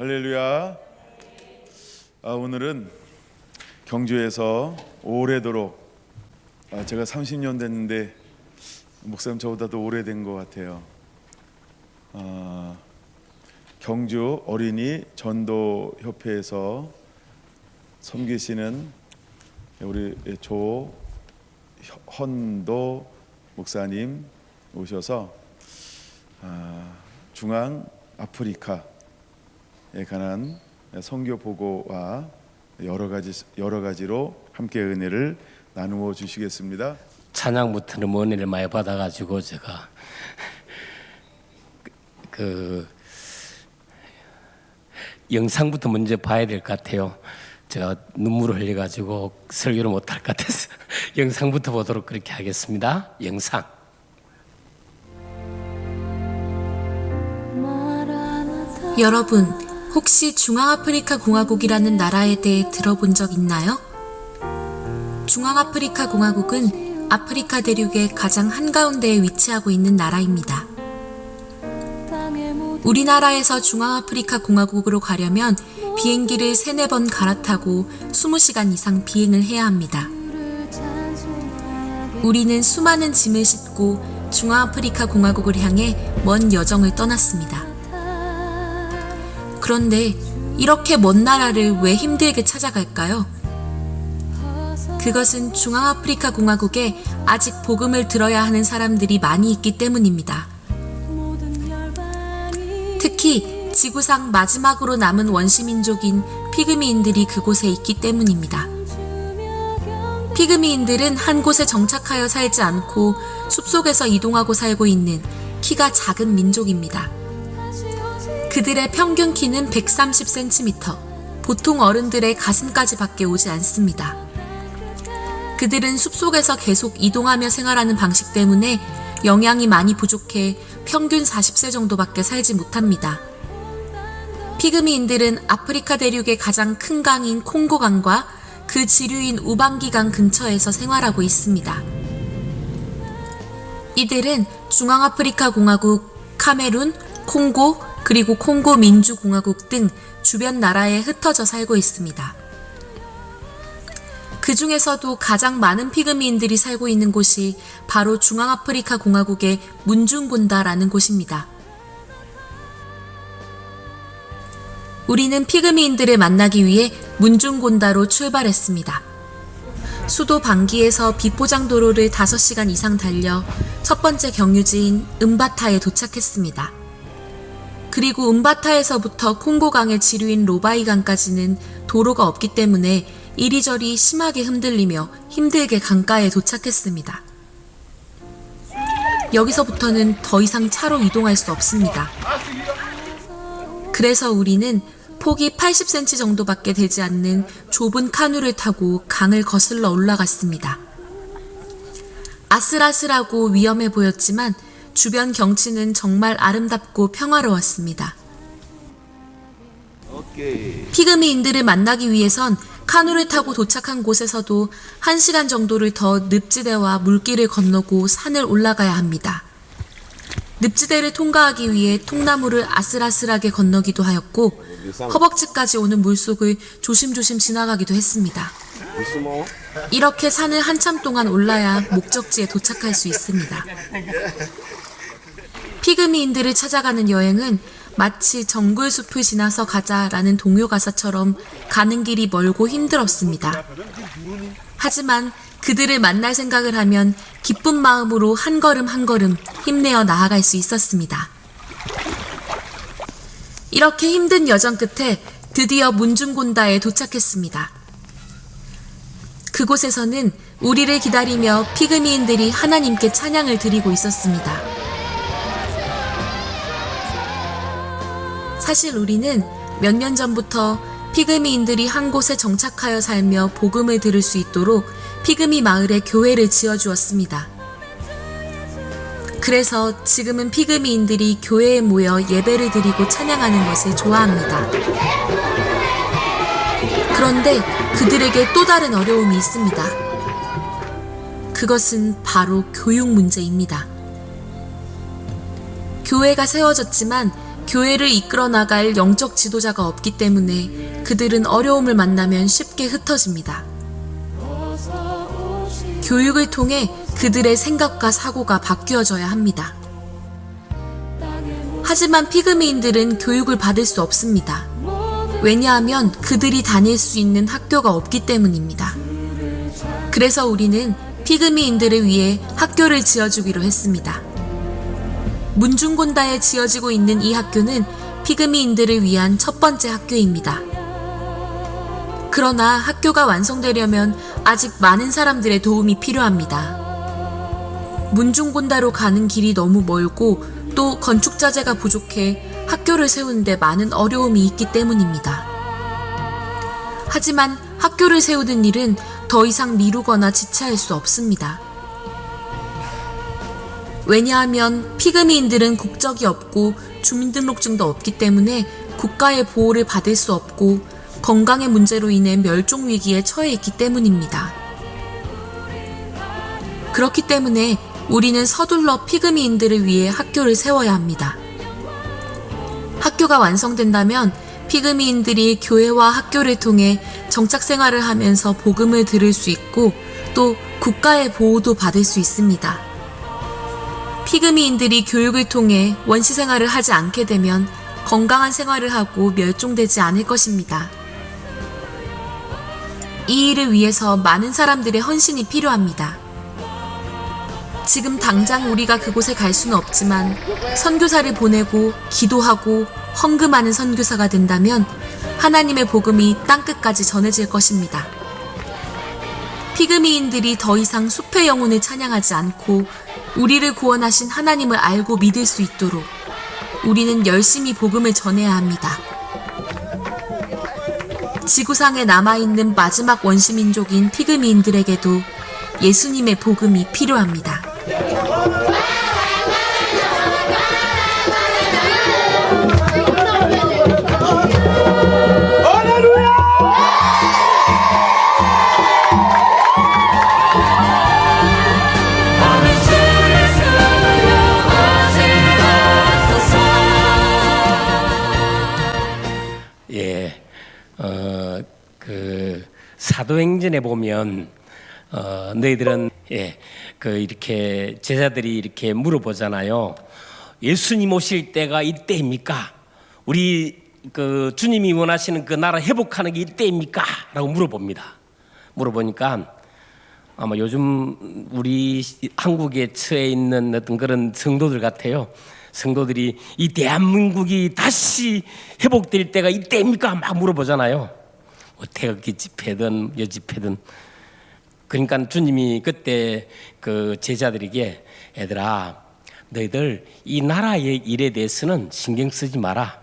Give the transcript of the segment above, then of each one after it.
할렐루야. 오늘은 경주에서 오래도록 제가 30년 됐는데 목사님 저보다도 오래된 것 같아요. 경주 어린이 전도협회에서 섬기시는 우리 조헌도 목사님 오셔서 중앙 아프리카에 관한 선교 보고와 여러 가지로 함께 은혜를 나누어 주시겠습니다. 찬양부터는 은혜를 많이 받아가지고 제가 그 영상부터 먼저 봐야 될 것 같아요. 제가 눈물을 흘려가지고 설교를 못할 것 같아서 영상부터 보도록 그렇게 하겠습니다. 영상. 여러분, 혹시 중앙아프리카 공화국이라는 나라에 대해 들어본 적 있나요? 중앙아프리카 공화국은 아프리카 대륙의 가장 한가운데에 위치하고 있는 나라입니다. 우리나라에서 중앙아프리카 공화국으로 가려면 비행기를 3-4번 갈아타고 20시간 이상 비행을 해야 합니다. 우리는 수많은 짐을 싣고 중앙아프리카 공화국을 향해 먼 여정을 떠났습니다. 그런데 이렇게 먼 나라를 왜 힘들게 찾아갈까요? 그것은 중앙아프리카 공화국에 아직 복음을 들어야 하는 사람들이 많이 있기 때문입니다. 특히 지구상 마지막으로 남은 원시민족인 피그미인들이 그곳에 있기 때문입니다. 피그미인들은 한 곳에 정착하여 살지 않고 숲속에서 이동하고 살고 있는 키가 작은 민족입니다. 그들의 평균 키는 130cm, 보통 어른들의 가슴까지 밖에 오지 않습니다. 그들은 숲속에서 계속 이동하며 생활하는 방식 때문에 영양이 많이 부족해 평균 40세 정도밖에 살지 못합니다. 피그미인들은 아프리카 대륙의 가장 큰 강인 콩고강과 그 지류인 우방기강 근처에서 생활하고 있습니다. 이들은 중앙아프리카 공화국, 카메룬, 콩고, 그리고 콩고 민주공화국 등 주변 나라에 흩어져 살고 있습니다. 그 중에서도 가장 많은 피그미인들이 살고 있는 곳이 바로 중앙아프리카 공화국의 문중곤다라는 곳입니다. 우리는 피그미인들을 만나기 위해 문중곤다로 출발했습니다. 수도 방기에서 비포장도로를 5시간 이상 달려 첫 번째 경유지인 음바타에 도착했습니다. 그리고 음바타에서부터 콩고강의 지류인 로바이강까지는 도로가 없기 때문에 이리저리 심하게 흔들리며 힘들게 강가에 도착했습니다. 여기서부터는 더 이상 차로 이동할 수 없습니다. 그래서 우리는 폭이 80cm 정도밖에 되지 않는 좁은 카누를 타고 강을 거슬러 올라갔습니다. 아슬아슬하고 위험해 보였지만 주변 경치는 정말 아름답고 평화로웠습니다. 피그미인들을 만나기 위해선 카누를 타고 도착한 곳에서도 1시간 정도를 더 늪지대와 물길을 건너고 산을 올라가야 합니다. 늪지대를 통과하기 위해 통나무를 아슬아슬하게 건너기도 하였고 허벅지까지 오는 물속을 조심조심 지나가기도 했습니다. 이렇게 산을 한참 동안 올라야 목적지에 도착할 수 있습니다. 피그미인들을 찾아가는 여행은 마치 정글숲을 지나서 가자라는 동요 가사처럼 가는 길이 멀고 힘들었습니다. 하지만 그들을 만날 생각을 하면 기쁜 마음으로 한 걸음 한 걸음 힘내어 나아갈 수 있었습니다. 이렇게 힘든 여정 끝에 드디어 문중곤다에 도착했습니다. 그곳에서는 우리를 기다리며 피그미인들이 하나님께 찬양을 드리고 있었습니다. 사실 우리는 몇 년 전부터 피그미인들이 한 곳에 정착하여 살며 복음을 들을 수 있도록 피그미 마을에 교회를 지어주었습니다. 그래서 지금은 피그미인들이 교회에 모여 예배를 드리고 찬양하는 것을 좋아합니다. 그런데 그들에게 또 다른 어려움이 있습니다. 그것은 바로 교육 문제입니다. 교회가 세워졌지만 교회를 이끌어 나갈 영적 지도자가 없기 때문에 그들은 어려움을 만나면 쉽게 흩어집니다. 교육을 통해 그들의 생각과 사고가 바뀌어져야 합니다. 하지만 피그미인들은 교육을 받을 수 없습니다. 왜냐하면 그들이 다닐 수 있는 학교가 없기 때문입니다. 그래서 우리는 피그미인들을 위해 학교를 지어주기로 했습니다. 문중곤다에 지어지고 있는 이 학교는 피그미인들을 위한 첫 번째 학교입니다. 그러나 학교가 완성되려면 아직 많은 사람들의 도움이 필요합니다. 문중곤다로 가는 길이 너무 멀고 또 건축 자재가 부족해 학교를 세우는데 많은 어려움이 있기 때문입니다. 하지만 학교를 세우는 일은 더 이상 미루거나 지체할 수 없습니다. 왜냐하면 피그미인들은 국적이 없고 주민등록증도 없기 때문에 국가의 보호를 받을 수 없고 건강의 문제로 인해 멸종 위기에 처해 있기 때문입니다. 그렇기 때문에 우리는 서둘러 피그미인들을 위해 학교를 세워야 합니다. 학교가 완성된다면 피그미인들이 교회와 학교를 통해 정착 생활을 하면서 복음을 들을 수 있고 또 국가의 보호도 받을 수 있습니다. 피그미인들이 교육을 통해 원시 생활을 하지 않게 되면 건강한 생활을 하고 멸종되지 않을 것입니다. 이 일을 위해서 많은 사람들의 헌신이 필요합니다. 지금 당장 우리가 그곳에 갈 수는 없지만 선교사를 보내고 기도하고 헌금하는 선교사가 된다면 하나님의 복음이 땅끝까지 전해질 것입니다. 피그미인들이 더 이상 숲의 영혼을 찬양하지 않고 우리를 구원하신 하나님을 알고 믿을 수 있도록 우리는 열심히 복음을 전해야 합니다. 지구상에 남아있는 마지막 원시민족인 피그미인들에게도 예수님의 복음이 필요합니다. 사도행전에 보면 너희들은 이렇게 제자들이 이렇게 물어보잖아요. 예수님 오실 때가 이때입니까? 우리 그 주님이 원하시는 그 나라 회복하는 게 이때입니까? 라고 물어보니까 아마 요즘 우리 한국에 처해 있는 어떤 그런 성도들 같아요. 성도들이 이 대한민국이 다시 회복될 때가 이때입니까? 막 물어보잖아요. 뭐 태극기 집회든 여집회든. 그러니까 주님이 그때 그 제자들에게 얘들아 너희들 이 나라의 일에 대해서는 신경 쓰지 마라.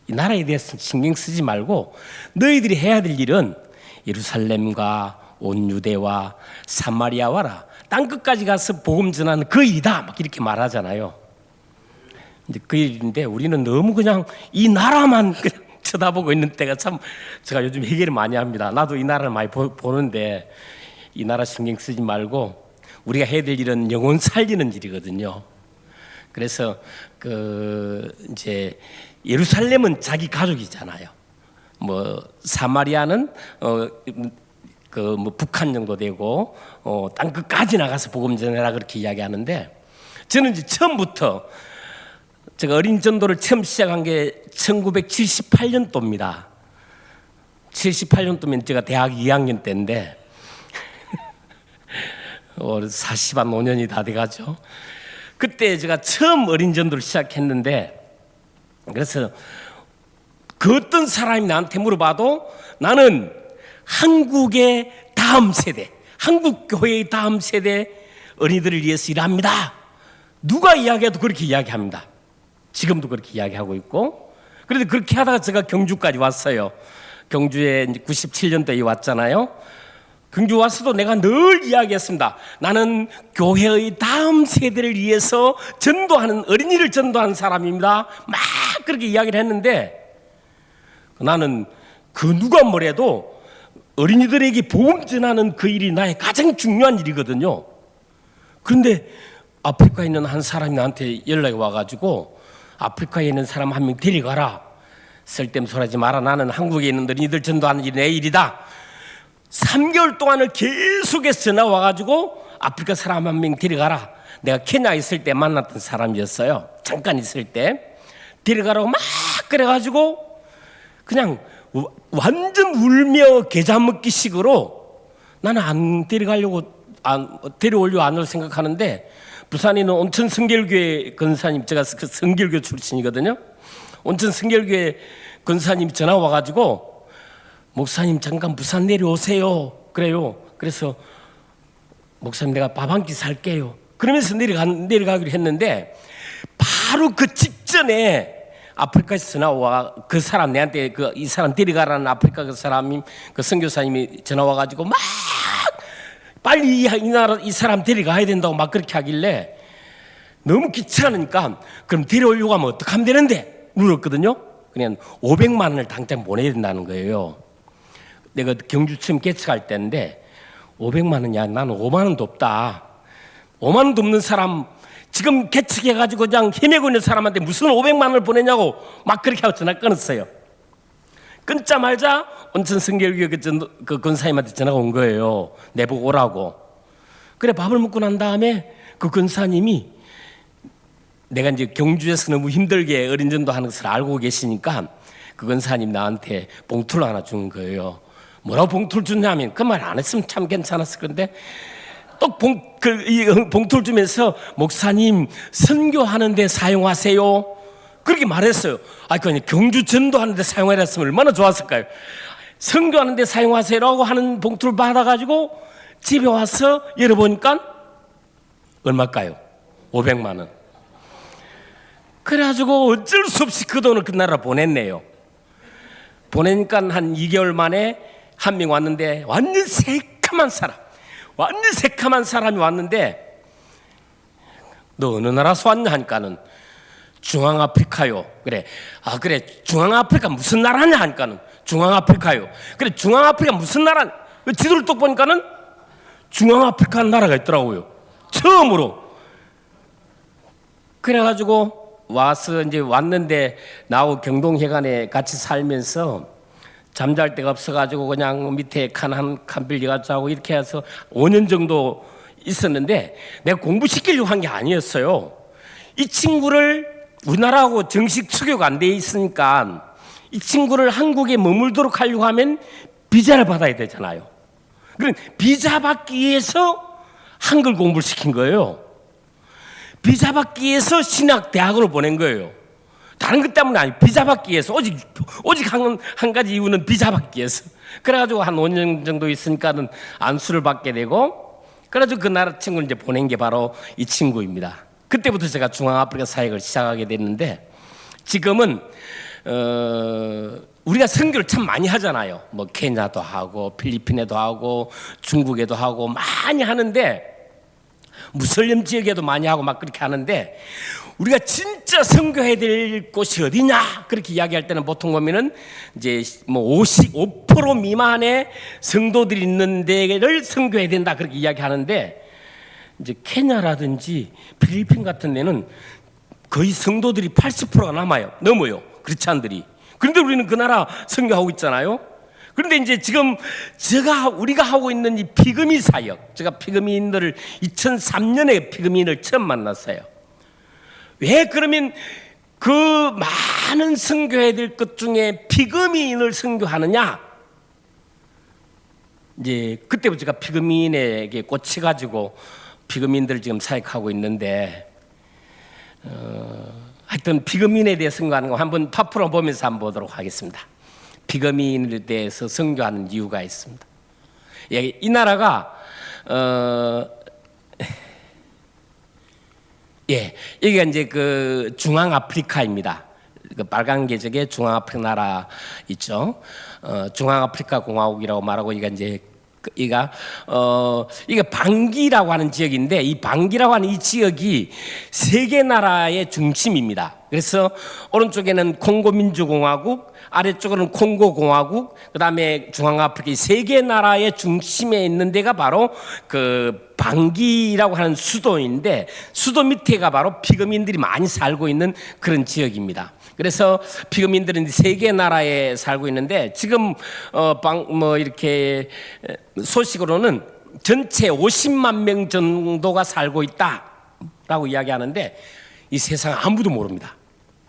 이 나라에 대해서는 신경 쓰지 말고 너희들이 해야 될 일은 예루살렘과 온 유대와 사마리아와라 땅끝까지 가서 복음 전하는 그 일이다 막 이렇게 말하잖아요. 이제 그 일인데 우리는 너무 그냥 이 나라만 그냥 쳐다보고 있는 때가 참 제가 요즘 회개를 많이 합니다. 나도 이 나라를 많이 보는데 이 나라 신경 쓰지 말고 우리가 해야 될 일은 영혼 살리는 일이거든요. 그래서 이제 예루살렘은 자기 가족이잖아요. 뭐 사마리아는 뭐 북한 정도 되고 땅 끝까지 나가서 복음 전해라 그렇게 이야기하는데 저는 이제 처음부터 제가 어린 전도를 처음 시작한 게 1978년도입니다. 78년도면 제가 대학 2학년 때인데 45년이 다 돼가죠. 그때 제가 처음 어린 전도를 시작했는데 그래서 그 어떤 사람이 나한테 물어봐도 나는 한국의 다음 세대, 한국 교회의 다음 세대 어린이들을 위해서 일합니다. 누가 이야기해도 그렇게 이야기합니다. 지금도 그렇게 이야기하고 있고. 그래서 그렇게 하다가 제가 경주까지 왔어요. 경주에 이제 97년도에 왔잖아요. 경주 와서도 내가 늘 이야기했습니다. 나는 교회의 다음 세대를 위해서 전도하는 어린이를 전도하는 사람입니다. 막 그렇게 이야기를 했는데 나는 그 누가 뭐래도 어린이들에게 복음 전하는 그 일이 나의 가장 중요한 일이거든요. 그런데 아프리카에 있는 한 사람이 나한테 연락이 와가지고 아프리카에 있는 사람 한 명 데려가라. 쓸데없는 소리 하지 마라. 나는 한국에 있는 너희들 전도하는 일이 내 일이다. 3개월 동안을 계속해서 전화 와가지고 아프리카 사람 한 명 데려가라. 내가 케냐에 있을 때 만났던 사람이었어요. 잠깐 있을 때 데려가라고 막 그래가지고 그냥 완전 울며 계좌 먹기 식으로 나는 안 데려오려고 안 올 생각하는데, 부산에 있는 온천 성결교회 권사님, 제가 그 성결교 출신이거든요. 온천 성결교회 권사님 전화 와가지고 목사님 잠깐 부산 내려오세요. 그래요. 그래서 목사님 내가 밥 한 끼 살게요. 그러면서 내려가기로 했는데, 바로 그 직전에 아프리카에서 전화 와, 그 사람 내한테 이 사람 데려가라는 아프리카 그 사람이, 그 선교사님이 전화 와가지고 막 빨리 이 사람 데려가야 된다고 막 그렇게 하길래 너무 귀찮으니까 그럼 데려오려고 하면 어떻게 하면 되는데 물었거든요. 그냥 500만 원을 당장 보내야 된다는 거예요. 내가 경주청 개척할 때인데 500만 원이야. 나는 5만 원도 없다. 5만 원도 없는 사람 지금 개척해가지고 그냥 헤매고 있는 사람한테 무슨 500만 원을 보내냐고 막 그렇게 하고 전화 끊었어요. 끊자마자 온천 성결교회 그 권사님한테 전화가 온 거예요. 내보고 오라고. 그래 밥을 먹고 난 다음에 그 권사님이 내가 이제 경주에서 너무 힘들게 어린 전도하는 것을 알고 계시니까 그 권사님 나한테 봉투를 하나 준 거예요. 뭐라고 봉투를 주냐면 그 말 안 했으면 참 괜찮았을 건데 또 봉투를 주면서 목사님 선교하는 데 사용하세요. 그렇게 말했어요. 그냥 경주 전도하는 데 사용하라 했으면 얼마나 좋았을까요? 선교하는 데 사용하세요라고 하는 봉투를 받아가지고 집에 와서 열어보니까 얼마일까요? 500만 원. 그래가지고 어쩔 수 없이 그 돈을 그 나라 보냈네요. 보내니까 한 2개월 만에 한 명 왔는데 완전 새카만 사람이 왔는데 너 어느 나라에서 왔냐 하니까는 중앙아프리카요. 그래. 그래. 중앙아프리카 무슨 나라냐 하니까는 중앙아프리카요. 그래. 중앙아프리카 무슨 나라? 지도를 딱 보니까는 중앙아프리카 나라가 있더라고요. 처음으로. 그래가지고 와서 이제 왔는데 나하고 경동회관에 같이 살면서 잠잘 데가 없어가지고 그냥 밑에 칸 빌려가지고 자고 이렇게 해서 5년 정도 있었는데 내가 공부시키려고 한 게 아니었어요. 이 친구를 우리나라하고 정식 수교가 안 돼 있으니까 이 친구를 한국에 머물도록 하려고 하면 비자를 받아야 되잖아요. 그럼 비자 받기 위해서 한글 공부를 시킨 거예요. 비자 받기 위해서 신학 대학으로 보낸 거예요. 다른 것 때문에 아니, 비자 받기 위해서. 오직 한 가지 이유는 비자 받기 위해서. 그래가지고 한 5년 정도 있으니까는 안수를 받게 되고, 그래가지고 그 나라 친구를 이제 보낸 게 바로 이 친구입니다. 그때부터 제가 중앙아프리카 사역을 시작하게 됐는데, 지금은 우리가 선교를 참 많이 하잖아요. 뭐 케냐도 하고 필리핀에도 하고 중국에도 하고 많이 하는데, 무슬림 지역에도 많이 하고 막 그렇게 하는데, 우리가 진짜 선교해야 될 곳이 어디냐 그렇게 이야기할 때는 보통 보면은 이제 뭐 5% 미만의 성도들이 있는 데를 선교해야 된다 그렇게 이야기하는데, 이제 케냐라든지 필리핀 같은 데는 거의 성도들이 80%가 넘어요. 크리스찬들이. 그런데 우리는 그 나라 선교하고 있잖아요. 그런데 이제 지금 우리가 하고 있는 이 피그미 사역, 제가 피그미인들을 2003년에 피그미인을 처음 만났어요. 왜 그러면 그 많은 선교해야 될 것 중에 피그미인을 선교하느냐? 이제 그때부터 제가 피그미인에게 꽂혀가지고 피그미인들을 지금 사역하고 있는데, 하여튼 피그미인에 대해 선교하는 거 한번 파프로 보면서 한번 보도록 하겠습니다. 피그미인에 대해서 선교하는 이유가 있습니다. 이 나라가 여기가 이제 그 중앙아프리카입니다. 그 빨간 계적의 중앙아프리카 나라 있죠. 중앙아프리카 공화국이라고 말하고, 이게 방기라고 하는 지역인데, 이 방기라고 하는 이 지역이 세 개 나라의 중심입니다. 그래서 오른쪽에는 콩고 민주공화국, 아래쪽으로는 콩고 공화국, 그다음에 중앙아프리카 세 개 나라의 중심에 있는 데가 바로 그 방기라고 하는 수도인데, 수도 밑에가 바로 피그민들이 많이 살고 있는 그런 지역입니다. 그래서 피그민들은 세 개 나라에 살고 있는데, 지금 이렇게 소식으로는 전체 50만 명 정도가 살고 있다라고 이야기하는데, 이 세상 아무도 모릅니다.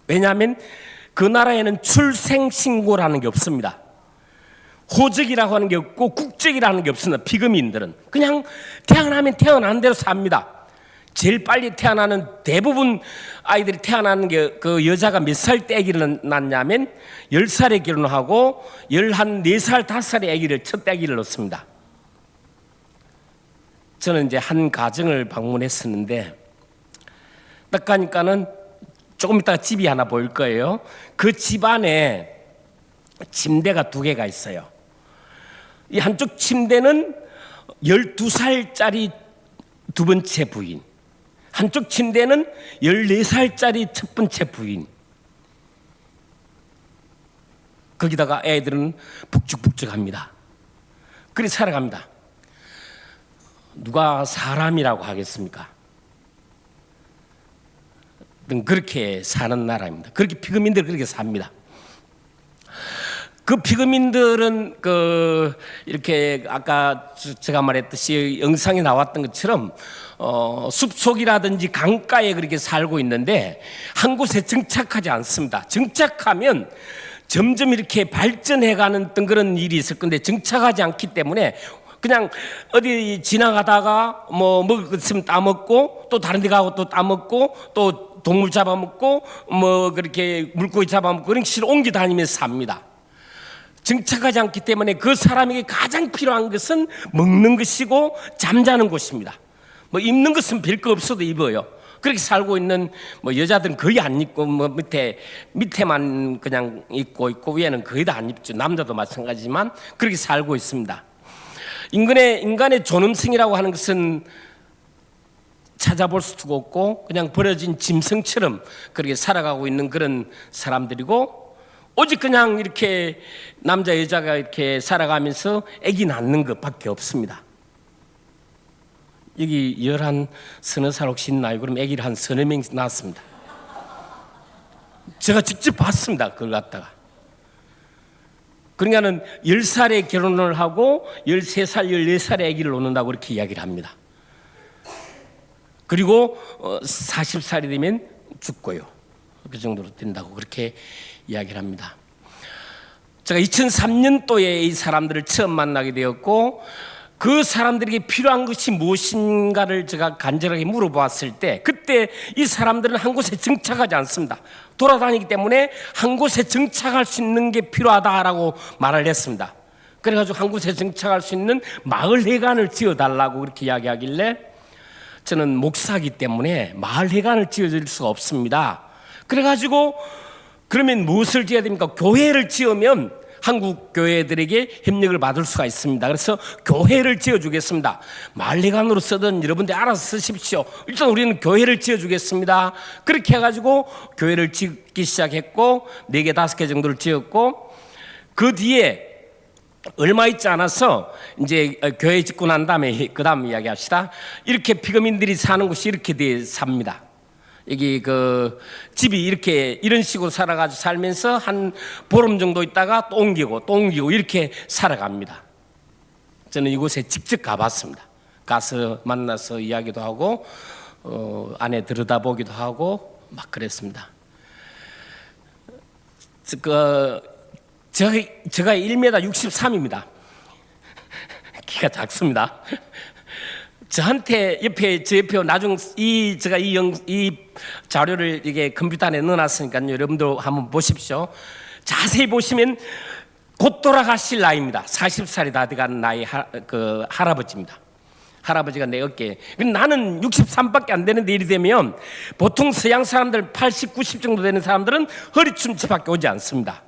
왜냐하면 그 나라에는 출생신고라는 게 없습니다. 호적이라고 하는 게 없고 국적이라는 게 없습니다. 피그민들은 그냥 태어나면 태어난 대로 삽니다. 제일 빨리 태어나는 대부분 아이들이 태어나는 게 그 여자가 몇 살 때 아기를 낳냐면 10살에 결혼하고 4살, 5살에 아기를 첫 아기를 낳습니다. 저는 이제 한 가정을 방문했었는데, 딱 가니까는 조금 있다가 집이 하나 보일 거예요. 그 집 안에 침대가 2개가 있어요. 이 한쪽 침대는 12살짜리 두 번째 부인, 한쪽 침대는 14살짜리 첫 번째 부인. 거기다가 애들은 북적북적합니다. 그리 살아갑니다. 누가 사람이라고 하겠습니까? 그렇게 사는 나라입니다. 그렇게 피그민들 그렇게 삽니다. 그 피그민들은 이렇게 아까 제가 말했듯이 영상에 나왔던 것처럼 숲속이라든지 강가에 그렇게 살고 있는데 한 곳에 정착하지 않습니다. 정착하면 점점 이렇게 발전해가는 그런 일이 있을 건데, 정착하지 않기 때문에 그냥 어디 지나가다가 먹을 것 있으면 따먹고, 또 다른 데 가고 또 따먹고, 또 동물 잡아먹고, 그렇게 물고기 잡아먹고, 그런 식으로 옮겨 다니면서 삽니다. 정착하지 않기 때문에 그 사람에게 가장 필요한 것은 먹는 것이고 잠자는 곳입니다. 입는 것은 별거 없어도 입어요. 그렇게 살고 있는 여자들은 거의 안 입고 밑에만 그냥 입고 있고 위에는 거의 다 안 입죠. 남자도 마찬가지지만 그렇게 살고 있습니다. 인간의 존엄성이라고 하는 것은 찾아볼 수도 없고 그냥 버려진 짐승처럼 그렇게 살아가고 있는 그런 사람들이고, 오직 그냥 이렇게 남자 여자가 이렇게 살아가면서 아기 낳는 것밖에 없습니다. 여기 11, 서너 살 혹시 있나요? 그럼 아기를 한 서너 명 낳았습니다. 제가 직접 봤습니다. 그걸 갖다가. 그러니까는 10살에 결혼을 하고 13살, 14살에 아기를 놓는다고 그렇게 이야기를 합니다. 그리고 40살이 되면 죽고요. 그 정도로 된다고 그렇게 이야기를 합니다. 제가 2003년도에 이 사람들을 처음 만나게 되었고, 그 사람들에게 필요한 것이 무엇인가를 제가 간절하게 물어보았을 때, 그때 이 사람들은 한 곳에 정착하지 않습니다. 돌아다니기 때문에 한 곳에 정착할 수 있는 게 필요하다라고 말을 했습니다. 그래가지고 한 곳에 정착할 수 있는 마을 회관을 지어달라고 그렇게 이야기하길래, 저는 목사이기 때문에 마을 회관을 지어줄 수가 없습니다. 그래가지고 그러면 무엇을 지어야 됩니까? 교회를 지으면 한국 교회들에게 협력을 받을 수가 있습니다. 그래서 교회를 지어주겠습니다. 마을회관으로 쓰든 여러분들 알아서 쓰십시오. 일단 우리는 교회를 지어주겠습니다. 그렇게 해가지고 교회를 짓기 시작했고 4개, 5개 정도를 지었고, 그 뒤에 얼마 있지 않아서 이제 교회 짓고 난 다음에 그 다음 이야기합시다. 이렇게 피그민들이 사는 곳이 이렇게 삽니다. 여기 그 집이 이런 식으로 살아가지고 살면서 한 보름 정도 있다가 또 옮기고 이렇게 살아갑니다. 저는 이곳에 직접 가봤습니다. 가서 만나서 이야기도 하고 안에 들여다보기도 하고 막 그랬습니다. 제가 1m 63입니다. 키가 작습니다. 저한테 제 옆에 나중 이 자료를 이게 컴퓨터 안에 넣어놨으니까요. 여러분도 한번 보십시오. 자세히 보시면 곧 돌아가실 나이입니다. 40살이 다 돼가는 나이 할아버지입니다. 할아버지가 내 어깨에. 나는 63밖에 안 되는데 이리 되면 보통 서양 사람들 80, 90 정도 되는 사람들은 허리춤치밖에 오지 않습니다.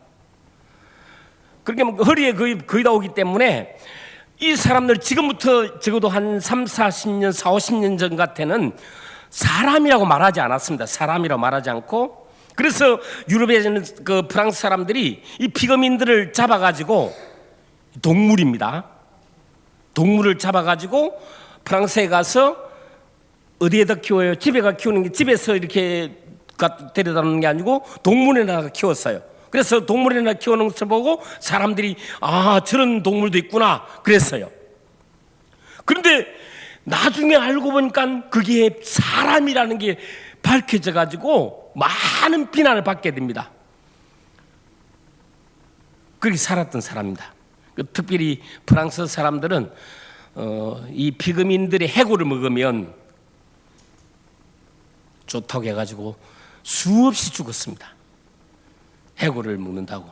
그렇게 허리에 거의 다 오기 때문에 이 사람들 지금부터 적어도 한 3, 40년, 4, 50년 전 같에는 사람이라고 말하지 않았습니다. 사람이라고 말하지 않고 그래서 유럽에 있는 그 프랑스 사람들이 이 피그민들을 잡아가지고 동물입니다. 동물을 잡아가지고 프랑스에 가서 어디에다 키워요? 집에가 키우는 게 집에서 이렇게 데려다 놓는 게 아니고 동물에다가 키웠어요. 그래서 동물에나 키우는 것을 보고 사람들이 아 저런 동물도 있구나 그랬어요. 그런데 나중에 알고 보니까 그게 사람이라는 게 밝혀져 가지고 많은 비난을 받게 됩니다. 그렇게 살았던 사람입니다. 특별히 프랑스 사람들은 이 피그민들의 해골을 먹으면 좋다고 해가지고 수없이 죽었습니다. 해골을 먹는다고.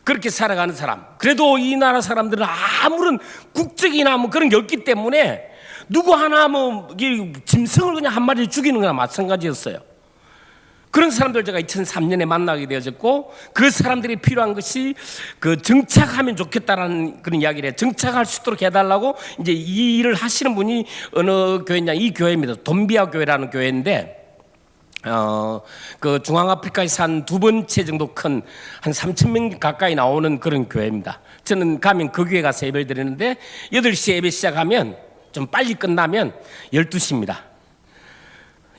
그렇게 살아가는 사람. 그래도 이 나라 사람들은 아무런 국적이나 뭐 그런 게 없기 때문에 누구 하나 뭐 짐승을 그냥 한 마리 죽이는 거나 마찬가지였어요. 그런 사람들 제가 2003년에 만나게 되어졌고 그 사람들이 필요한 것이 그 정착하면 좋겠다라는 그런 이야기를 해요. 정착할 수 있도록 해달라고 이제 이 일을 하시는 분이 어느 교회냐 이 교회입니다. 돈비아 교회라는 교회인데 그 중앙아프리카에서 한 두 번째 정도 큰 한 3,000명 가까이 나오는 그런 교회입니다. 저는 가면 그 교회 가서 예배를 드리는데 8시에 예배 시작하면 좀 빨리 끝나면 12시입니다.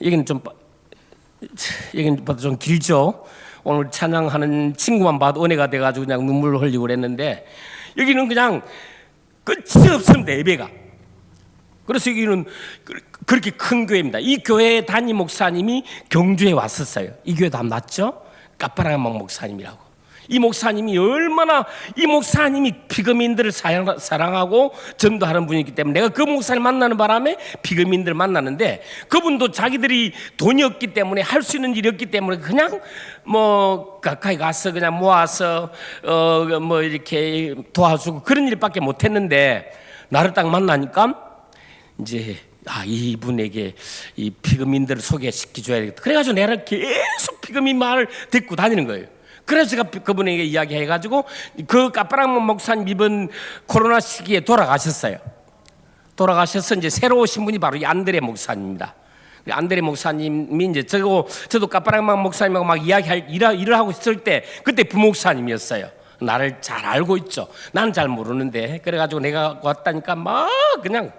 여기는 좀 길죠. 오늘 찬양하는 친구만 봐도 은혜가 돼가지고 그냥 눈물을 흘리고 그랬는데 여기는 그냥 끝이 없습니다. 예배가. 그래서 여기는 그렇게 큰 교회입니다. 이 교회 담임 목사님이 경주에 왔었어요. 이 교회 다 맞죠? 까빠랑망 목사님이라고. 이 목사님이 얼마나 이 목사님이 피그민들을 사랑하고 전도하는 분이기 때문에 내가 그 목사를 만나는 바람에 피그민들을 만나는데 그분도 자기들이 돈이 없기 때문에 할 수 있는 일이 없기 때문에 그냥 뭐 가까이 가서 그냥 모아서 뭐 이렇게 도와주고 그런 일밖에 못했는데 나를 딱 만나니까 이제 이분에게 이 피그민들을 소개시켜줘야 되겠다. 그래가지고 내가 계속 피그민 마을 데리고 다니는 거예요. 그래서 제가 그분에게 이야기해가지고 그 까빠랑만 목사님 이번 코로나 시기에 돌아가셨어요. 돌아가셔서 이제 새로 오신 분이 바로 이 안드레 목사님입니다. 안드레 목사님이 이제 저도 까빠랑만 목사님하고 막 일을 하고 있을 때 그때 부목사님이었어요. 나를 잘 알고 있죠. 나는 잘 모르는데 그래가지고 내가 왔다니까 막 그냥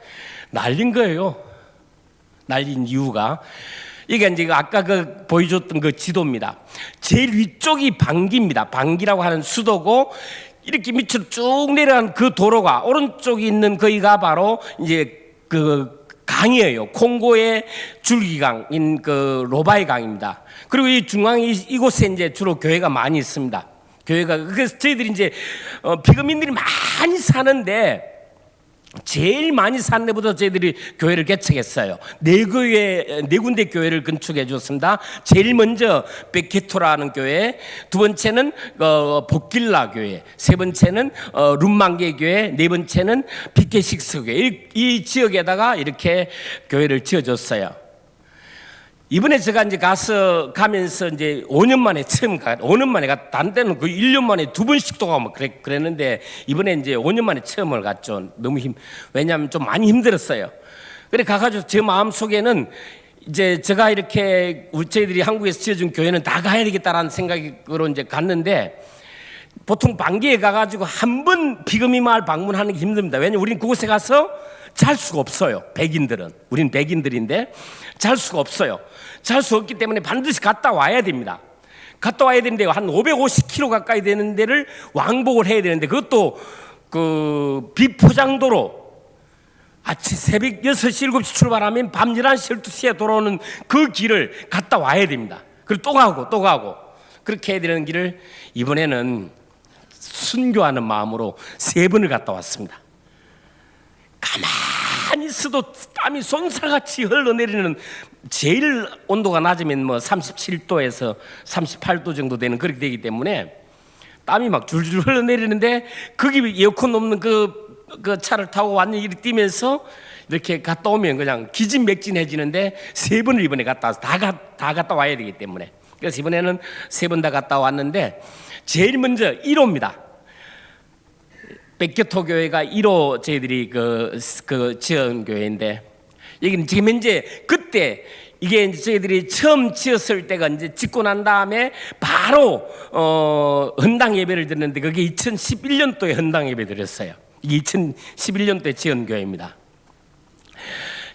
날린 거예요. 날린 이유가 이게 이제 아까 그 보여줬던 그 지도입니다. 제일 위쪽이 방기입니다. 방기라고 하는 수도고 이렇게 밑으로 쭉 내려간 그 도로가 오른쪽에 있는 거기가 바로 이제 그 강이에요. 콩고의 줄기강인 그 로바이 강입니다. 그리고 이 중앙 이곳에 이제 주로 교회가 많이 있습니다. 교회가 그래서 저희들이 이제 피그민들이 많이 사는데. 제일 많이 산 데보다 저희들이 교회를 개척했어요. 네 군데 교회를 건축해 줬습니다. 제일 먼저 베케토라는 교회, 두 번째는 복길라 교회, 세 번째는 룸망게 교회, 네 번째는 피케식스 교회. 이 지역에다가 이렇게 교회를 지어줬어요. 이번에 제가 이제 가면서 이제 5년 만에 처음 5년 만에 다른 때는 그 1년 만에 두 번씩 또 가고 그랬는데 이번에 이제 5년 만에 처음을 갔죠. 너무 왜냐하면 좀 많이 힘들었어요. 그래 가가지고 제 마음 속에는 이제 제가 이렇게 저희들이 한국에서 지어준 교회는 다 가야 되겠다라는 생각으로 이제 갔는데 보통 반기에 가가지고 한 번 피그미 마을 방문하는 게 힘듭니다. 왜냐하면 우리는 그곳에 가서 잘 수가 없어요. 백인들은. 우린 백인들인데 잘 수가 없어요. 잘 수 없기 때문에 반드시 갔다 와야 됩니다. 갔다 와야 되는데 한 550km 가까이 되는 데를 왕복을 해야 되는데 그것도 그 비포장도로 아침 새벽 6시 7시 출발하면 밤 11시 12시에 돌아오는 그 길을 갔다 와야 됩니다. 그리고 또 가고 그렇게 해야 되는 길을 이번에는 순교하는 마음으로 3번을 갔다 왔습니다. 가만히 있어도 땀이 쏜살같이 흘러내리는 제일 온도가 낮으면 뭐 37도에서 38도 정도 되는 그렇게 되기 때문에 땀이 막 줄줄 흘러내리는데 거기 에어컨 없는 그 차를 타고 완전히 이렇게 뛰면서 이렇게 갔다 오면 그냥 기진맥진해지는데 3번을 이번에 갔다 와서 다 갔다 와야 되기 때문에 그래서 이번에는 3번 다 갔다 왔는데 제일 먼저 1호입니다. 백교토 교회가 1호 저희들이 그 지은 교회인데 여기는 지금 현재 그때 이게 이제 저희들이 처음 지었을 때가 이제 짓고 난 다음에 바로 헌당 예배를 드렸는데 그게 2011년도에 헌당 예배 드렸어요. 이게 2011년도에 지은 교회입니다.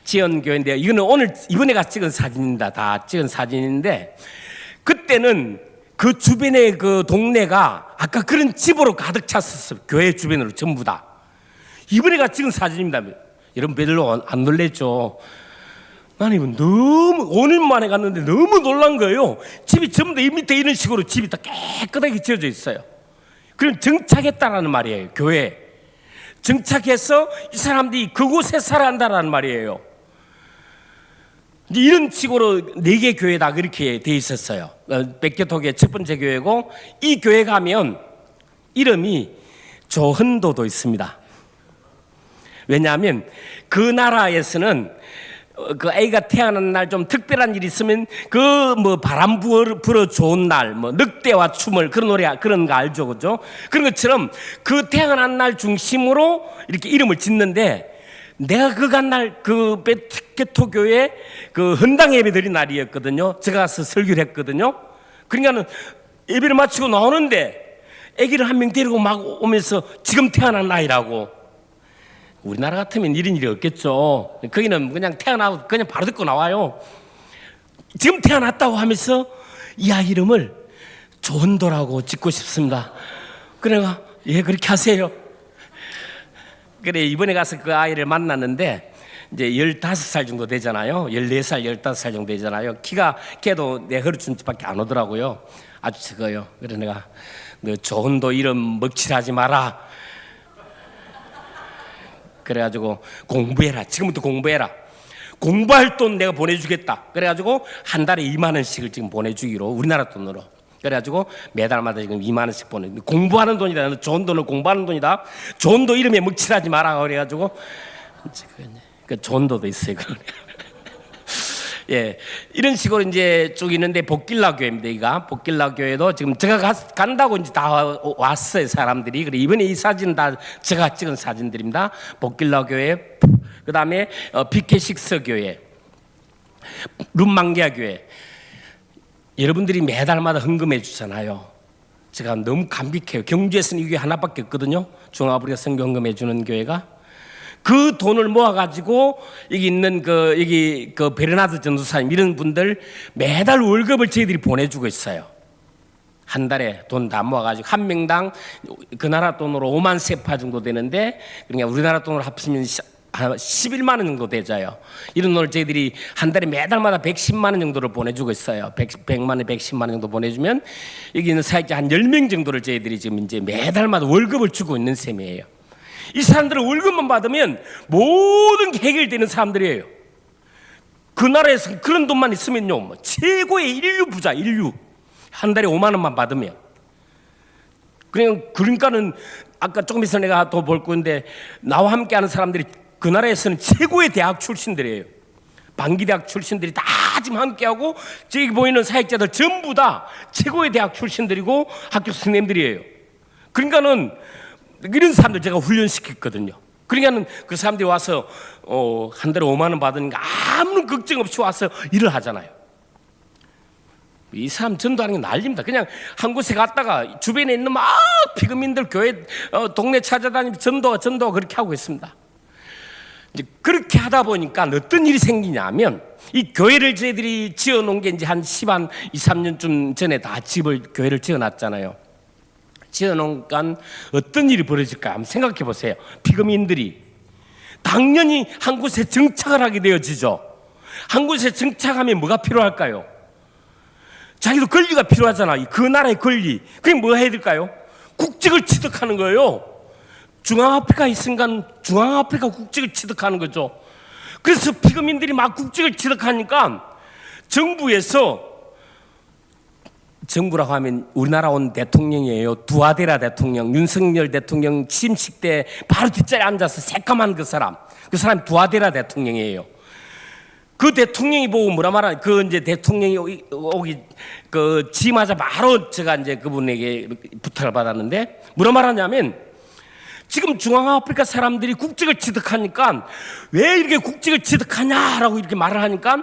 지은 교회인데 이거는 오늘 이번에 가 찍은 사진입니다. 다 찍은 사진인데 그때는 그 주변의 그 동네가 아까 그런 집으로 가득 찼었어요. 교회 주변으로 전부 다. 이번에 가 찍은 사진입니다. 여러분 별로 안 놀랬죠? 나는 이거 너무 5년 만에 갔는데 너무 놀란 거예요. 집이 전부 다 이 밑에 이런 식으로 집이 다 깨끗하게 지어져 있어요. 그럼 정착했다라는 말이에요. 교회 정착해서 이 사람들이 그곳에 살아야 한다라는 말이에요. 이제 이런 식으로 4개 교회 다 그렇게 돼 있었어요. 백교토교회 첫 번째 교회고 이 교회 가면 이름이 조헌도도 있습니다. 왜냐하면 그 나라에서는 그 아이가 태어난 날 좀 특별한 일이 있으면 그 뭐 바람 불어 좋은 날 뭐 늑대와 춤을 그런 노래 그런 거 알죠, 그죠? 그런 것처럼 그 태어난 날 중심으로 이렇게 이름을 짓는데 내가 그 간 날 그 백교토 교회 그 헌당 예배 드린 날이었거든요. 제가 가서 설교를 했거든요. 그러니까는 예배를 마치고 나오는데 아기를 한 명 데리고 막 오면서 지금 태어난 나이라고. 우리나라 같으면 이런 일이 없겠죠. 거기는 그냥 태어나고 그냥 바로 듣고 나와요. 지금 태어났다고 하면서 이 아이 이름을 조헌도라고 짓고 싶습니다. 그래가 예 그렇게 하세요. 그래 이번에 가서 그 아이를 만났는데 이제 15살 정도 되잖아요. 14살 15살 정도 되잖아요. 걔도 내 허리춤밖에 안 오더라고요. 아주 적어요. 그래 내가 너 조헌도 이름 먹칠하지 마라. 그래가지고 공부해라. 지금부터 공부해라. 공부할 돈 내가 보내주겠다. 그래가지고 한 달에 2만 원씩을 지금 보내주기로 우리나라 돈으로. 그래가지고 매달마다 지금 2만 원씩 보내. 공부하는 돈이다. 좋은 돈을 공부하는 돈이다. 좋은 돈 이름에 먹칠하지 마라. 그래가지고 그 좋은 돈도 있어요. 예, 이런 식으로 이제 쭉 있는데 복길라 교회입니다. 이가 복길라 교회도 지금 제가 간다고 이제 다 왔어요 사람들이. 그래 이번에 이 사진은 다 제가 찍은 사진들입니다. 복길라 교회, 그 다음에 피케식서 교회, 룸망기아 교회. 여러분들이 매달마다 헌금해 주잖아요. 제가 너무 감격해요. 경주에서는 이 교회 하나밖에 없거든요. 중앙아프리카 선교 헌금해 주는 교회가. 그 돈을 모아가지고 여기 있는 여기 베르나드 전도사님 이런 분들 매달 월급을 저희들이 보내주고 있어요. 한 달에 돈 다 모아가지고 한 명당 그 나라 돈으로 5만 세파 정도 되는데 그러니까 우리나라 돈으로 합치면 11만 원 정도 되져요. 이런 돈을 저희들이 한 달에 매달마다 110만 원 정도를 보내주고 있어요. 100만 원, 110만 원 정도 보내주면 여기 있는 사역자 한 10명 정도를 저희들이 지금 이제 매달마다 월급을 주고 있는 셈이에요. 이 사람들은 월급만 받으면 모든 게 해결되는 사람들이에요. 그 나라에서 그런 돈만 있으면요, 뭐 최고의 인류 부자, 인류. 한 달에 5만 원만 받으면. 그러니까는 아까 조금 있어 내가 더 볼 건데 나와 함께 하는 사람들이 그 나라에서는 최고의 대학 출신들이에요. 방기대학 출신들이 다 지금 함께하고 저기 보이는 사역자들 전부 다 최고의 대학 출신들이고 학교 선생님들이에요. 그러니까는 이런 사람들 제가 훈련시켰거든요. 그러니까는 그 사람들이 와서 한 달에 5만 원 받으니까 아무런 걱정 없이 와서 일을 하잖아요. 이 사람 전도하는 게 난립니다. 그냥 한 곳에 갔다가 주변에 있는 막 피그민들 교회 동네 찾아다니면서 전도 그렇게 하고 있습니다. 이제 그렇게 하다 보니까 어떤 일이 생기냐면 이 교회를 저희들이 지어놓은 게 이제 한 2, 3년쯤 전에 다 교회를 지어놨잖아요. 지어놓으니까 어떤 일이 벌어질까 한번 생각해 보세요. 피그민들이 당연히 한 곳에 정착을 하게 되어지죠. 한 곳에 정착하면 뭐가 필요할까요? 자기도 권리가 필요하잖아. 그 나라의 권리. 그게 뭐 해야 될까요? 국적을 취득하는 거예요. 중앙아프리카에 있으니까 중앙아프리카 국적을 취득하는 거죠. 그래서 피그민들이 막 국적을 취득하니까 정부라고 하면 우리나라 온 대통령이에요. 두아데라 대통령, 윤석열 대통령 취임식 때 바로 뒷자리에 앉아서 새까만 그 사람 두아데라 대통령이에요. 그 대통령이 보고 뭐라 말하나, 그 이제 대통령이 오기 지마자 바로 제가 이제 그분에게 부탁을 받았는데 뭐라 말하냐면 지금 중앙아프리카 사람들이 국적을 취득하니까 왜 이렇게 국적을 취득하냐라고 이렇게 말을 하니까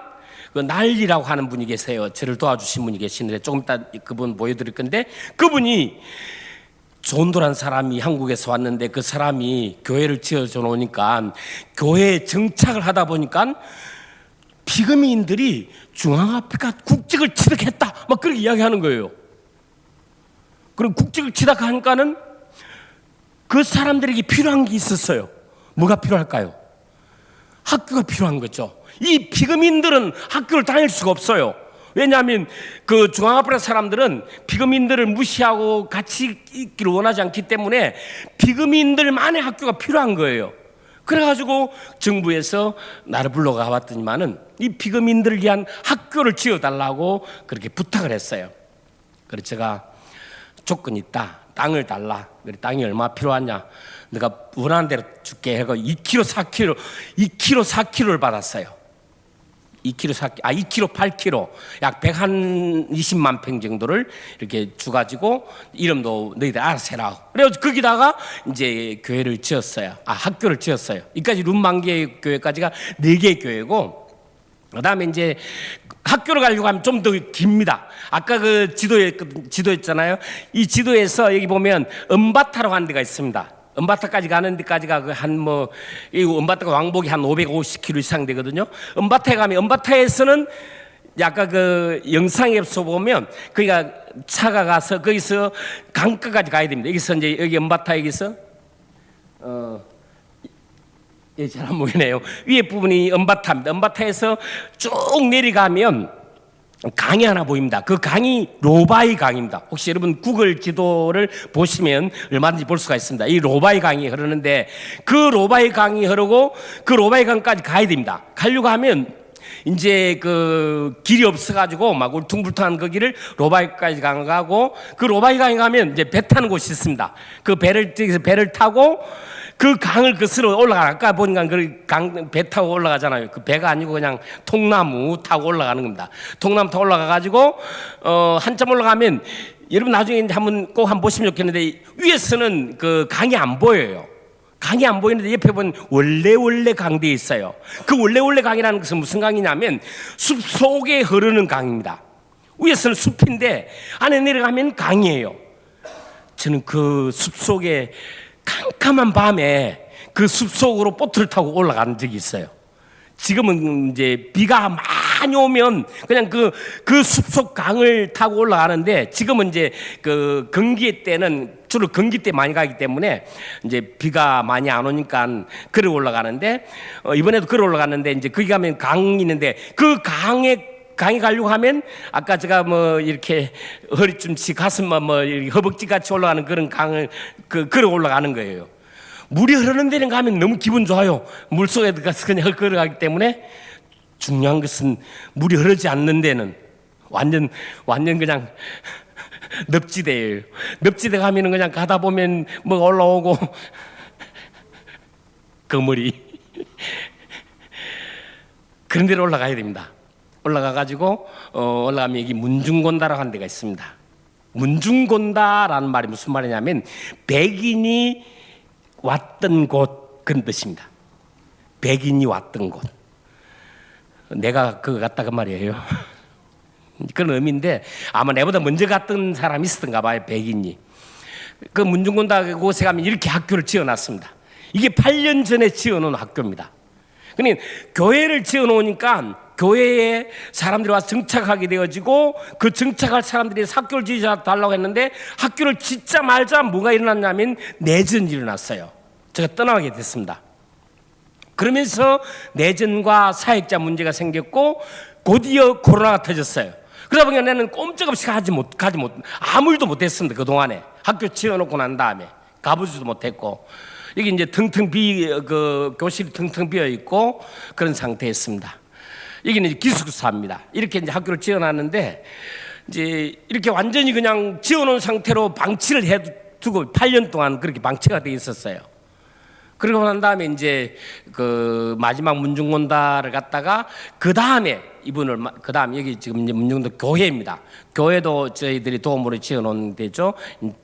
그 난리라고 하는 분이 계세요. 저를 도와주신 분이 계시는데 조금 이따 그분 보여드릴 건데, 그분이 존도란 사람이 한국에서 왔는데 그 사람이 교회를 지어줘 놓으니까 교회에 정착을 하다 보니까 피그미인들이 중앙아프리카 국적을 취득했다 막 그렇게 이야기하는 거예요. 그럼 국적을 취득하니까는 그 사람들에게 필요한 게 있었어요. 뭐가 필요할까요? 학교가 필요한 거죠. 이 피그민들은 학교를 다닐 수가 없어요. 왜냐하면 그 중앙아프리카 사람들은 피그민들을 무시하고 같이 있기를 원하지 않기 때문에 피그민들만의 학교가 필요한 거예요. 그래가지고 정부에서 나를 불러가 봤더니만은 이 피그민들을 위한 학교를 지어달라고 그렇게 부탁을 했어요. 그래서 제가 조건이 있다. 땅을 달라. 그래, 땅이 얼마 필요하냐? 내가 원하는 대로 줄게 해서 2kg, 4kg를 받았어요. 2kg 8kg, 약 120만 평 정도를 이렇게 주가지고 이름도 너희들 알아서 해라. 그래서 거기다가 이제 교회를 지었어요. 학교를 지었어요. 이까지 룸만개 교회까지가 4개의 교회고, 그 다음에 이제 학교를 가려고 하면 좀 더 깁니다. 아까 그 지도 있잖아요. 이 지도에서 여기 보면 은바타라고 하는 데가 있습니다. 은바타까지 가는 데까지가 이 은바타가 왕복이 한 550km 이상 되거든요. 은바타에 가면, 은바타에서는 아까 그 영상에서 보면 거기가 차가 가서 거기서 강가까지 가야 됩니다. 여기서 이제 여기 은바타 여기서 예, 잘 안 보이네요. 위에 부분이 은바타입니다. 은바타에서 쭉 내려가면 강이 하나 보입니다. 그 강이 로바이 강입니다. 혹시 여러분 구글 지도를 보시면 얼마든지 볼 수가 있습니다. 이 로바이 강이 흐르는데 그 로바이 강이 흐르고 그 로바이 강까지 가야 됩니다. 가려고 하면 이제 그 길이 없어가지고 막 울퉁불퉁한 그 길을 로바이까지 가고, 그 로바이 강에 가면 이제 배 타는 곳이 있습니다. 그 배를 타고 그 강을 거슬러 올라가. 아까 보니까 그 강 배 타고 올라가잖아요. 그 배가 아니고 그냥 통나무 타고 올라가는 겁니다. 통나무 타고 올라가가지고 한참 올라가면, 여러분 나중에 이제 꼭 보시면 좋겠는데, 위에서는 그 강이 안 보여요. 강이 안 보이는데 옆에 보면 원래 강대에 있어요. 그 원래 강이라는 것은 무슨 강이냐면 숲 속에 흐르는 강입니다. 위에서는 숲인데 안에 내려가면 강이에요. 저는 그 숲 속에 캄캄한 밤에 그 숲속으로 보트를 타고 올라간 적이 있어요. 지금은 이제 비가 많이 오면 그냥 그 숲속 강을 타고 올라가는데, 지금은 이제 그 건기 때는 주로 건기 때 많이 가기 때문에 이제 비가 많이 안 오니까 걸어 올라가는데, 이번에도 걸어 올라갔는데, 이제 거기 가면 강이 있는데 그 강에 가려고 하면 아까 제가 이렇게 허리춤치 가슴만 허벅지 같이 올라가는 그런 강을 걸어 올라가는 거예요. 물이 흐르는 데는 가면 너무 기분 좋아요. 물속에 들어가서 그냥 걸어가기 때문에. 중요한 것은 물이 흐르지 않는 데는 완전 그냥 늪지대예요. 늪지대 가면은 그냥 가다 보면 올라오고 거머리 그런 데로 올라가야 됩니다. 올라가가지고 올라가면 여기 문중곤다라고 하는 데가 있습니다. 문중곤다라는 말이 무슨 말이냐면 백인이 왔던 곳, 그런 뜻입니다. 백인이 왔던 곳. 내가 그거 갔다가 말이에요. 그런 의미인데 아마 내보다 먼저 갔던 사람이 있었던가 봐요. 백인이. 그 문중곤다 곳에 가면 이렇게 학교를 지어놨습니다. 이게 8년 전에 지어놓은 학교입니다. 그러니까 교회를 지어놓으니까 교회에 사람들이 와서 정착하게 되어지고, 그 정착할 사람들이 학교를 지어달라고 했는데 학교를 짓자마자 뭐가 일어났냐면 내전이 일어났어요. 제가 떠나게 됐습니다. 그러면서 내전과 사역자 문제가 생겼고 곧이어 코로나가 터졌어요. 그러다 보니까 나는 꼼짝없이 가지 못 아무 일도 못했습니다. 그동안에 학교 지어놓고 난 다음에 가보지도 못했고, 여기 이제 교실이 텅텅 비어 있고 그런 상태였습니다. 여기는 이제 기숙사입니다. 이렇게 이제 학교를 지어놨는데 이제 이렇게 완전히 그냥 지어놓은 상태로 방치를 해두고 8년 동안 그렇게 방치가 돼 있었어요. 그러고 난 다음에 이제 그 마지막 문중곤다를 갖다가 그 다음에 이분을 그 다음 여기 지금 이제 문중곤다 교회입니다. 교회도 저희들이 도움으로 지어놓은 데죠.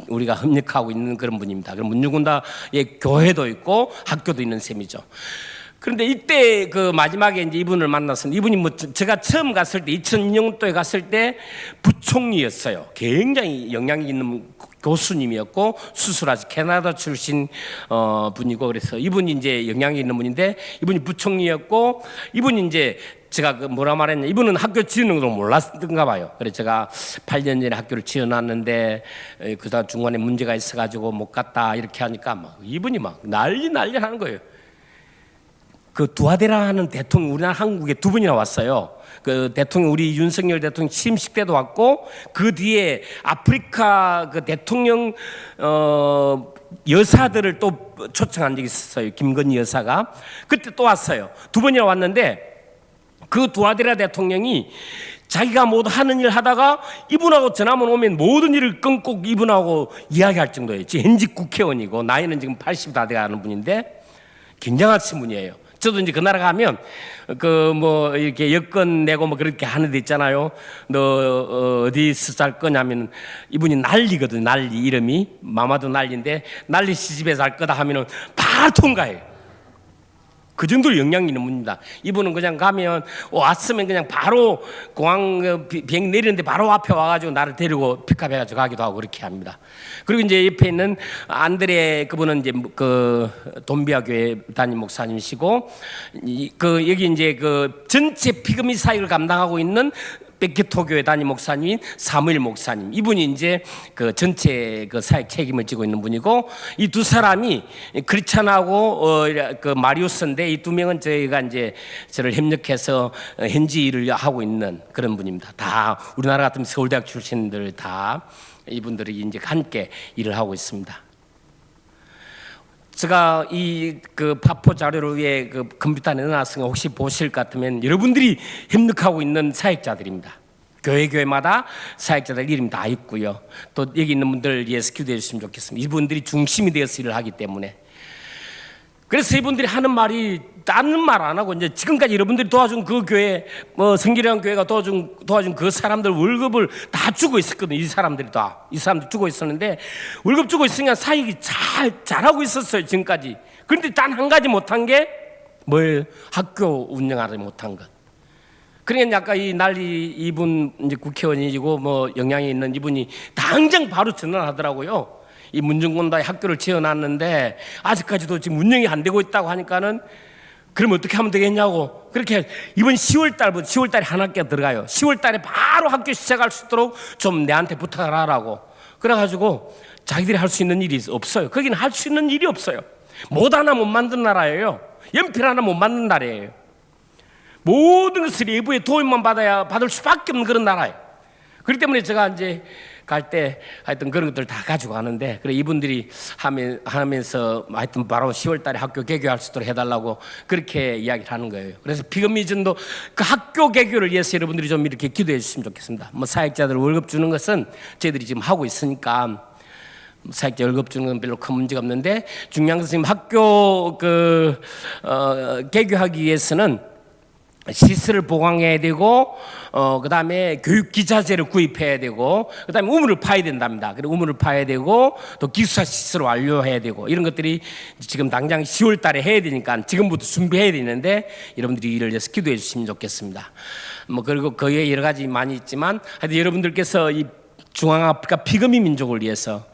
우리가 협력하고 있는 그런 분입니다. 그럼 문중곤다에 교회도 있고 학교도 있는 셈이죠. 그런데 이때 그 마지막에 이제 이분을 만났습니다. 이분이 뭐 제가 처음 갔을 때 2002년도에 갔을 때 부총리였어요. 굉장히 영향이 있는 교수님이었고 수술하시 캐나다 출신 분이고 그래서 이분이 이제 영향이 있는 분인데 이분이 부총리였고 이분이 이제 제가 그 뭐라 말했냐 이분은 학교 지어놓은 걸 몰랐던가 봐요. 그래서 제가 8년 전에 학교를 지어놨는데 그다음 중간에 문제가 있어가지고 못 갔다 이렇게 하니까 막 이분이 막 난리 하는 거예요. 그 두아데라는 대통령 우리나라 한국에 두 분이나 왔어요. 그 대통령 우리 윤석열 대통령 취임식 때도 왔고 그 뒤에 아프리카 그 대통령 여사들을 또 초청한 적이 있었어요. 김건희 여사가 그때 또 왔어요. 두 번이나 왔는데 그 두아데라 대통령이 자기가 모두 하는 일 하다가 이분하고 전화만 오면 모든 일을 끊고 이분하고 이야기할 정도예요. 현직 국회의원이고 나이는 지금 80 다 돼가는 분인데 굉장하신 분이에요. 저도 이제 그 나라 가면 그 뭐 이렇게 여권 내고 뭐 그렇게 하는 데 있잖아요. 너 어디서 살 거냐면 이분이 난리거든. 난리 이름이 마마도 난리인데 난리 시집에 살 거다 하면은 바로 통과해요. 그 정도로 영향이 있는 분입니다. 이분은 그냥 가면 왔으면 그냥 바로 공항 비행 내리는데 바로 앞에 와가지고 나를 데리고 픽업해가지고 가기도 하고 그렇게 합니다. 그리고 이제 옆에 있는 안드레 그분은 이제 그 돈비아 교회 담임 목사님이시고 그 여기 이제 그 전체 피그미 사역을 감당하고 있는 백기토교회 담임 목사님 사무엘 목사님 이분이 이제 그 전체 그 사역 책임을 지고 있는 분이고 이 두 사람이 크리스찬하고 그 마리우스인데 이 두 명은 저희가 이제 저를 협력해서 현지 일을 하고 있는 그런 분입니다. 다 우리나라 같은 서울대학 출신들 다 이분들이 이제 함께 일을 하고 있습니다. 제가 이 그 파포 자료를 위해 그 컴퓨터에 넣어놨으니까 혹시 보실 것 같으면 여러분들이 협력하고 있는 사역자들입니다. 교회마다 사역자들 이름 다 있고요. 또 여기 있는 분들 위해서 기도해 주시면 좋겠습니다. 이분들이 중심이 되어서 일을 하기 때문에. 그래서 이분들이 하는 말이 다른 말 안 하고 이제 지금까지 여러분들이 도와준 그 교회 뭐 성길이라는 교회가 도와준 그 사람들 월급을 다 주고 있었거든요. 이 사람들 주고 있었는데 월급 주고 있으니까 사역이 잘하고 있었어요. 지금까지. 그런데 단 한 가지 못한 게 뭘 학교 운영하지 못한 것. 그러니까 아까 이 난리 이분 이제 국회의원이고 뭐 영향이 있는 이분이 당장 바로 전화하더라고요. 이 문중곤다에 학교를 지어놨는데 아직까지도 지금 운영이 안 되고 있다고 하니까는 그럼 어떻게 하면 되겠냐고 그렇게 이번 10월달부터 10월달에 한 학기가 들어가요. 10월달에 바로 학교 시작할 수 있도록 좀 내한테 부탁을 하라고 그래가지고 자기들이 할 수 있는 일이 없어요. 거기는 할 수 있는 일이 없어요. 못 하나 못 만든 나라예요. 연필 하나 못 만든 나라예요. 모든 것을 외부의 도움만 받을 수밖에 없는 그런 나라예요. 그렇기 때문에 제가 이제 갈 때 하여튼 그런 것들 다 가지고 가는데 그래 이분들이 하면서 하여튼 바로 10월 달에 학교 개교할 수 있도록 해달라고 그렇게 이야기를 하는 거예요. 그래서 피그미전도 그 학교 개교를 위해서 여러분들이 좀 이렇게 기도해 주시면 좋겠습니다. 뭐 사역자들 월급 주는 것은 저희들이 지금 하고 있으니까 사역자 월급 주는 건 별로 큰 문제가 없는데 중요한 것은 지금 학교 개교하기 위해서는 시설을 보강해야 되고 그다음에 교육 기자재를 구입해야 되고 그다음에 우물을 파야 된답니다. 그리고 우물을 파야 되고 또 기숙사 시설을 완료해야 되고 이런 것들이 지금 당장 10월 달에 해야 되니까 지금부터 준비해야 되는데 여러분들이 이를 위해서 기도해 주시면 좋겠습니다. 뭐 그리고 그 외에 여러 가지 많이 있지만 하여튼 여러분들께서 이 중앙아프리카 피그미 민족을 위해서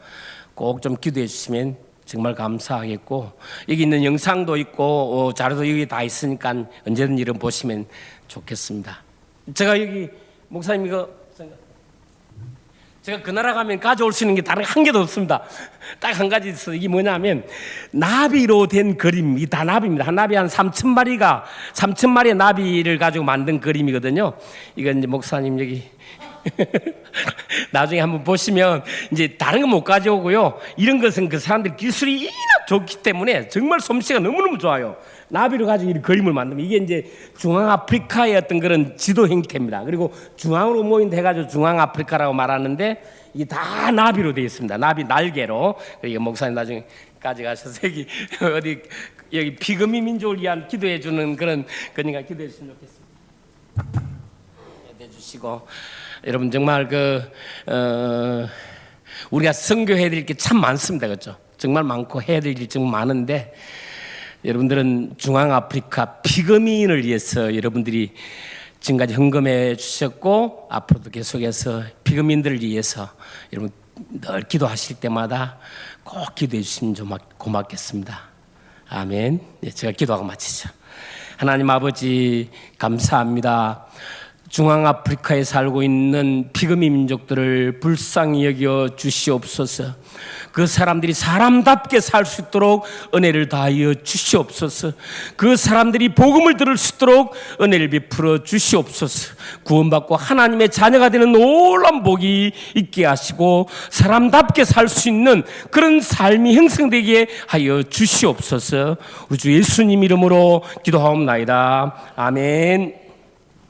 꼭 좀 기도해 주시면 정말 감사하겠고 여기 있는 영상도 있고 자료도 여기 다 있으니까 언제든 이름 보시면 좋겠습니다. 제가 여기 목사님 이거 제가 그 나라 가면 가져올 수 있는 게 다른 한 개도 없습니다. 딱 한 가지 있어요. 이게 뭐냐면 나비로 된 그림. 이 다 나비입니다. 한 나비 한 3,000마리의 나비를 가지고 만든 그림이거든요. 이건 이제 목사님 여기 나중에 한번 보시면 이제 다른 건 못 가져오고요. 이런 것은 그 사람들 기술이 이나 좋기 때문에 정말 솜씨가 너무너무 좋아요. 나비로 가지고 이 그림을 만들면 이게 이제 중앙아프리카의 어떤 그런 지도 형태입니다. 그리고 중앙으로 모인 해가지고 중앙아프리카라고 말하는데 이게 다 나비로 되어 있습니다. 나비 날개로. 그러니까 목사님 나중에 가져가셔서 여기 피그미 민족을 위한 기도해 주는 그런 거니까 기도해 주시면 좋겠습니다. 해주시고 여러분 정말 우리가 선교해야 될 게 참 많습니다, 그렇죠? 정말 많고 해야 될 일이 정말 많은데 여러분들은 중앙아프리카 피그미인을 위해서 여러분들이 지금까지 헌금해 주셨고 앞으로도 계속해서 피그민들을 위해서 여러분 늘 기도하실 때마다 꼭 기도해 주시면 좀 고맙겠습니다. 아멘. 네, 제가 기도하고 마치죠. 하나님 아버지 감사합니다. 중앙아프리카에 살고 있는 피그미 민족들을 불쌍히 여겨 주시옵소서. 그 사람들이 사람답게 살 수 있도록 은혜를 다하여 주시옵소서. 그 사람들이 복음을 들을 수 있도록 은혜를 베풀어 주시옵소서. 구원받고 하나님의 자녀가 되는 놀라운 복이 있게 하시고 사람답게 살 수 있는 그런 삶이 형성되게 하여 주시옵소서. 우리 주 예수님 이름으로 기도하옵나이다. 아멘.